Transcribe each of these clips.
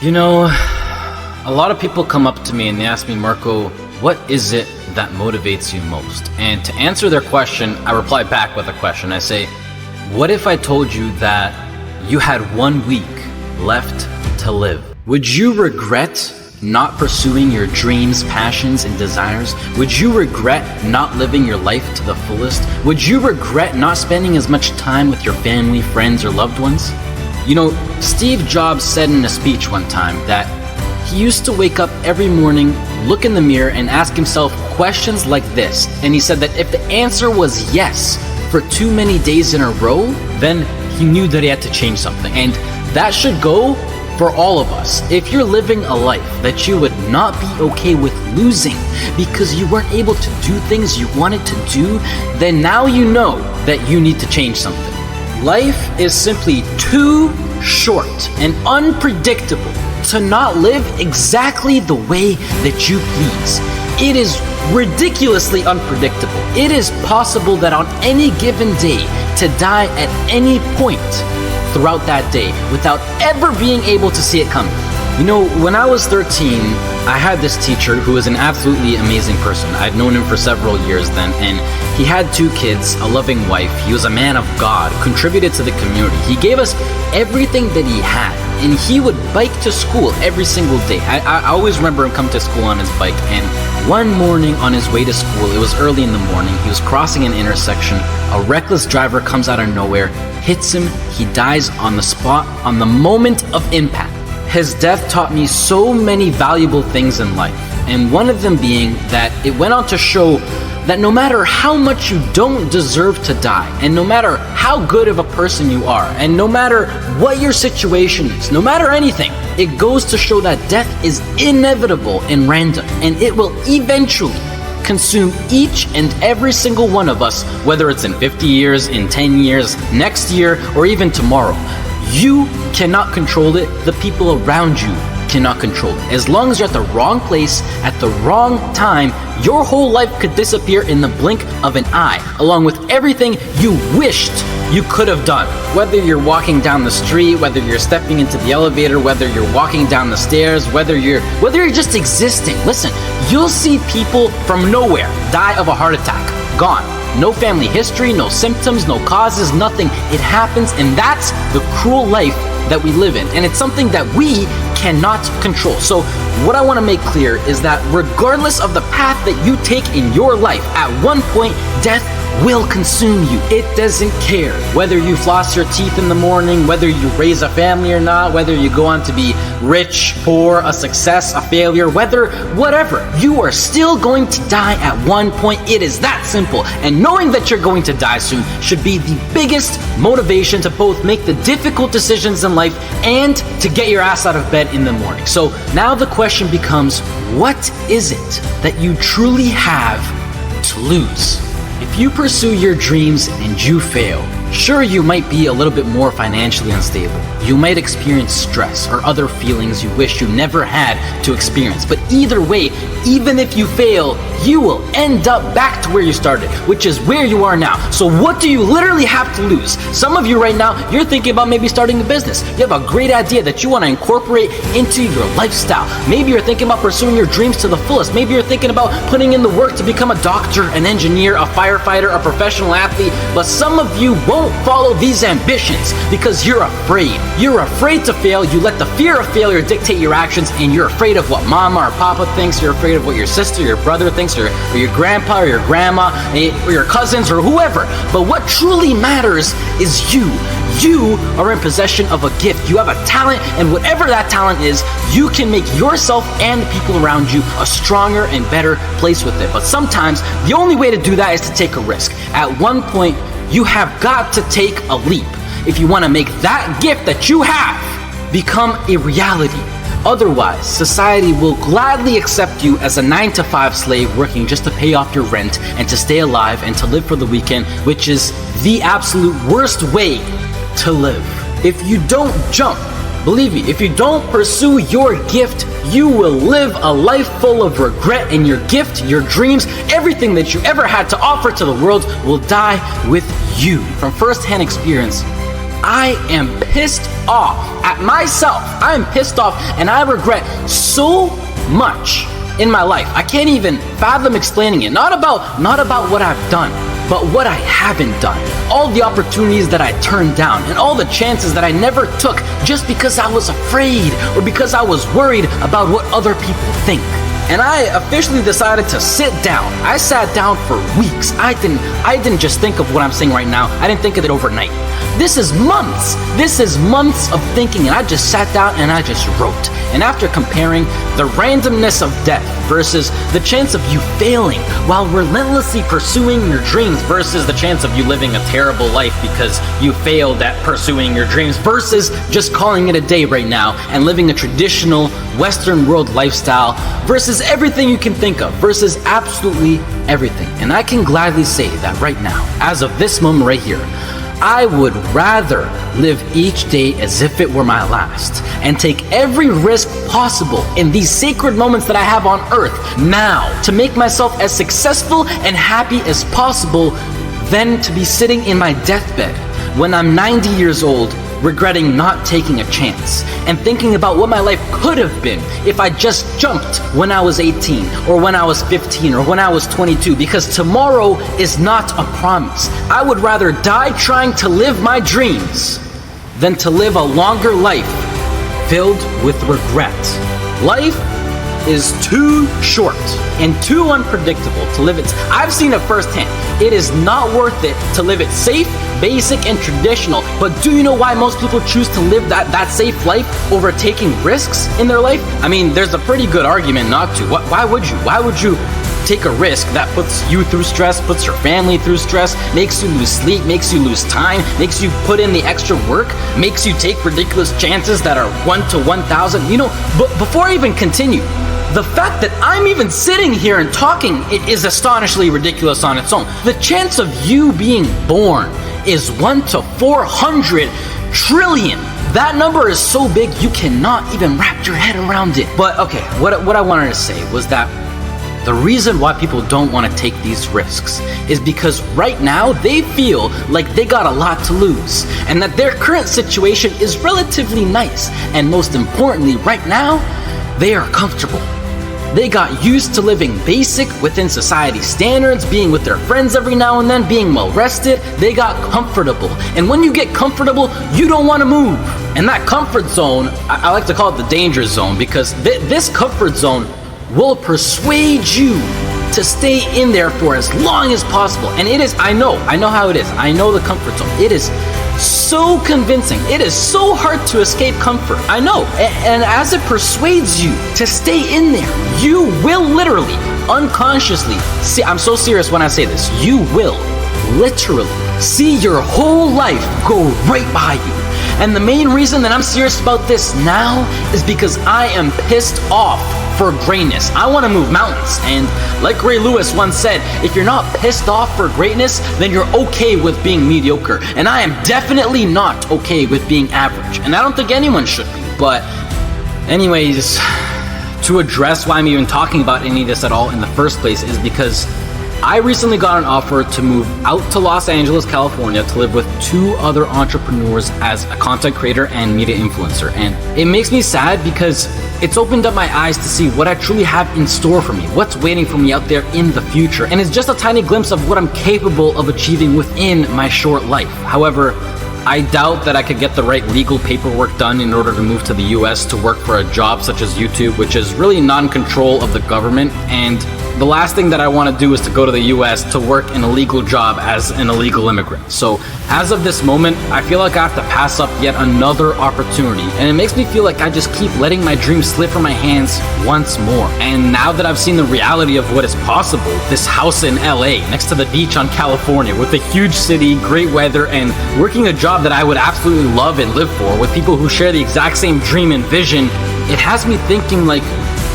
You know, a lot of people come up to me and they ask me, Marco, what is it that motivates you most? And to answer their question, I reply back with a question. I say, what if I told you that you had 1 week left to live? Would you regret not pursuing your dreams, passions, and desires? Would you regret not living your life to the fullest? Would you regret not spending as much time with your family, friends, or loved ones? You know, Steve Jobs said in a speech one time that he used to wake up every morning, look in the mirror, and ask himself questions like this. And he said that if the answer was yes for too many days in a row, then he knew that he had to change something. And that should go for all of us. If you're living a life that you would not be okay with losing because you weren't able to do things you wanted to do, then now you know that you need to change something. Life is simply too short and unpredictable to not live exactly the way that you please. It is ridiculously unpredictable. It is possible that on any given day to die at any point throughout that day without ever being able to see it coming. You know, when I was 13, I had this teacher who was an absolutely amazing person. I'd known him for several years then, and he had 2 kids, a loving wife. He was a man of God, contributed to the community. He gave us everything that he had, and he would bike to school every single day. I always remember him come to school on his bike, and one morning on his way to school, it was early in the morning, he was crossing an intersection. A reckless driver comes out of nowhere, hits him, he dies on the spot, on the moment of impact. His death taught me so many valuable things in life, and one of them being that it went on to show that no matter how much you don't deserve to die, and no matter how good of a person you are, and no matter what your situation is, no matter anything, it goes to show that death is inevitable and random, and it will eventually consume each and every single one of us, whether it's in 50 years, in 10 years, next year, or even tomorrow. You cannot control it. The people around you cannot control it. As long as you're at the wrong place, at the wrong time, your whole life could disappear in the blink of an eye, along with everything you wished you could have done. Whether you're walking down the street, whether you're stepping into the elevator, whether you're walking down the stairs, whether you're just existing. Listen, you'll see people from nowhere die of a heart attack. Gone. No family history, no symptoms, no causes, nothing. It happens, and that's the cruel life that we live in. And it's something that we cannot control. So what I want to make clear is that regardless of the path that you take in your life, at one point, death will consume you. It doesn't care whether you floss your teeth in the morning, whether you raise a family or not, whether you go on to be rich, poor, a success, a failure, whatever. You are still going to die at one point. It is that simple. And knowing that you're going to die soon should be the biggest motivation to both make the difficult decisions in life and to get your ass out of bed in the morning. So now the question becomes, what is it that you truly have to lose? If you pursue your dreams and you fail, sure, you might be a little bit more financially unstable. You might experience stress or other feelings you wish you never had to experience. But either way, even if you fail, you will end up back to where you started, which is where you are now. So what do you literally have to lose? Some of you right now, you're thinking about maybe starting a business. You have a great idea that you want to incorporate into your lifestyle. Maybe you're thinking about pursuing your dreams to the fullest. Maybe you're thinking about putting in the work to become a doctor, an engineer, a firefighter, a professional athlete. But some of you won't follow these ambitions because you're afraid. You're afraid to fail. You let the fear of failure dictate your actions, and you're afraid of what mama or papa thinks. You're afraid of what your sister, your brother thinks, or your grandpa or your grandma or your cousins or whoever. But what truly matters is you. You are in possession of a gift. You have a talent, and whatever that talent is, you can make yourself and the people around you a stronger and better place with it. But sometimes the only way to do that is to take a risk. At one point, you have got to take a leap if you want to make that gift that you have become a reality. Otherwise, society will gladly accept you as a 9-to-5 slave working just to pay off your rent and to stay alive and to live for the weekend, which is the absolute worst way to live. If you don't jump, believe me, if you don't pursue your gift, you will live a life full of regret, and your gift, your dreams, everything that you ever had to offer to the world will die with you. From first-hand experience, I am pissed off at myself. I am pissed off and I regret so much in my life. I can't even fathom explaining it. Not about what I've done, but what I haven't done. All the opportunities that I turned down and all the chances that I never took just because I was afraid or because I was worried about what other people think. And I officially decided to sit down. I sat down for weeks. I didn't just think of what I'm saying right now. I didn't think of it overnight. This is months. This is months of thinking, and I just sat down and I just wrote. And after comparing the randomness of death versus the chance of you failing while relentlessly pursuing your dreams versus the chance of you living a terrible life because you failed at pursuing your dreams versus just calling it a day right now and living a traditional Western world lifestyle versus everything you can think of versus absolutely everything. And I can gladly say that right now, as of this moment right here, I would rather live each day as if it were my last and take every risk possible in these sacred moments that I have on earth now to make myself as successful and happy as possible than to be sitting in my deathbed when I'm 90 years old regretting not taking a chance and thinking about what my life could have been if I just jumped when I was 18 or when I was 15 or when I was 22, because tomorrow is not a promise. I would rather die trying to live my dreams than to live a longer life filled with regret. Life is too short and too unpredictable to live it. I've seen it firsthand. It is not worth it to live it safe, basic, and traditional. But do you know why most people choose to live that safe life over taking risks in their life? I mean, there's a pretty good argument not to. Why would you? Why would you take a risk that puts you through stress, puts your family through stress, makes you lose sleep, makes you lose time, makes you put in the extra work, makes you take ridiculous chances that are 1 to 1,000? You know, but before I even continue, the fact that I'm even sitting here and talking is astonishingly ridiculous on its own. The chance of you being born is 1 to 400 trillion. That number is so big you cannot even wrap your head around it. But okay, what I wanted to say was that the reason why people don't want to take these risks is because right now they feel like they got a lot to lose and that their current situation is relatively nice. And most importantly, right now, they are comfortable. They got used to living basic within society standards, being with their friends every now and then, being well rested. They got comfortable. And when you get comfortable, you don't want to move. And that comfort zone, I like to call it the danger zone, because this comfort zone will persuade you to stay in there for as long as possible. And it is, I know how it is. I know the comfort zone. It is so convincing. It is so hard to escape comfort. I know. And as it persuades you to stay in there, you will literally, unconsciously, see, I'm so serious when I say this, you will literally see your whole life go right by you. And the main reason that I'm serious about this now is because I am pissed off for greatness. I want to move mountains. And like Ray Lewis once said, if you're not pissed off for greatness, then you're okay with being mediocre. And I am definitely not okay with being average. And I don't think anyone should be. But anyways, to address why I'm even talking about any of this at all in the first place is because I recently got an offer to move out to Los Angeles, California to live with 2 other entrepreneurs as a content creator and media influencer. And it makes me sad because it's opened up my eyes to see what I truly have in store for me, what's waiting for me out there in the future. And it's just a tiny glimpse of what I'm capable of achieving within my short life. However, I doubt that I could get the right legal paperwork done in order to move to the US to work for a job such as YouTube, which is really non-control of the government. And the last thing that I want to do is to go to the US to work an illegal job as an illegal immigrant. So as of this moment, I feel like I have to pass up yet another opportunity. And it makes me feel like I just keep letting my dreams slip from my hands once more. And now that I've seen the reality of what is possible, this house in LA next to the beach on California with a huge city, great weather, and working a job that I would absolutely love and live for with people who share the exact same dream and vision, it has me thinking like,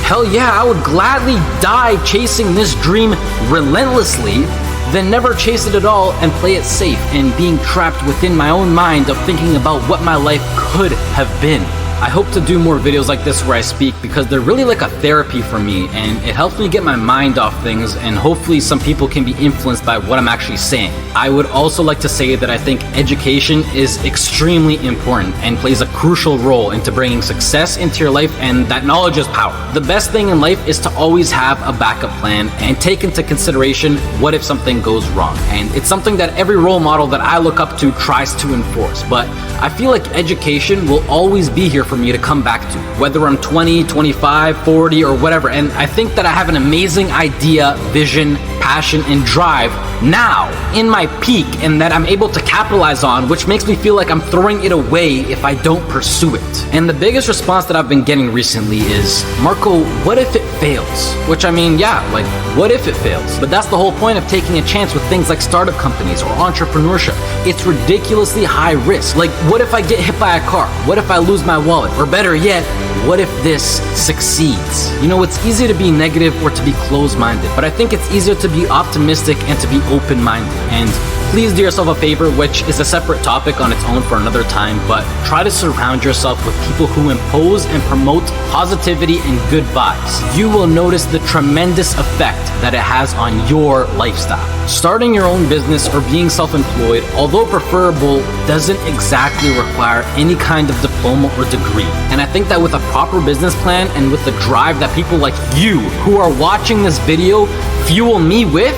hell yeah, I would gladly die chasing this dream relentlessly than never chase it at all and play it safe and being trapped within my own mind of thinking about what my life could have been. I hope to do more videos like this where I speak because they're really like a therapy for me, and it helps me get my mind off things, and hopefully some people can be influenced by what I'm actually saying. I would also like to say that I think education is extremely important and plays a crucial role into bringing success into your life, and that knowledge is power. The best thing in life is to always have a backup plan and take into consideration what if something goes wrong. And it's something that every role model that I look up to tries to enforce. But I feel like education will always be here for me to come back to, whether I'm 20, 25, 40, or whatever. And I think that I have an amazing idea, vision, passion, and drive now in my peak, and that I'm able to capitalize on, which makes me feel like I'm throwing it away if I don't pursue it. And the biggest response that I've been getting recently is, Marco, what if it fails? Which, I mean, yeah, like, what if it fails? But that's the whole point of taking a chance with things like startup companies or entrepreneurship. It's ridiculously high risk. Like, what if I get hit by a car? What if I lose my wallet? Or better yet, what if this succeeds? You know, it's easy to be negative or to be closed-minded, but I think it's easier to be optimistic and to be open-minded. And please do yourself a favor, which is a separate topic on its own for another time, but try to surround yourself with people who impose and promote positivity and good vibes. You will notice the tremendous effect that it has on your lifestyle. Starting your own business or being self-employed, although preferable, doesn't exactly require any kind of diploma or degree. And I think that with a proper business plan and with the drive that people like you who are watching this video fuel me with,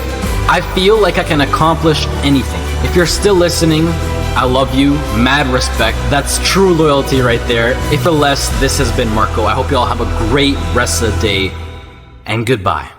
I feel like I can accomplish anything. If you're still listening, I love you, mad respect. That's true loyalty right there. If for less, this has been Marco. I hope you all have a great rest of the day, and goodbye.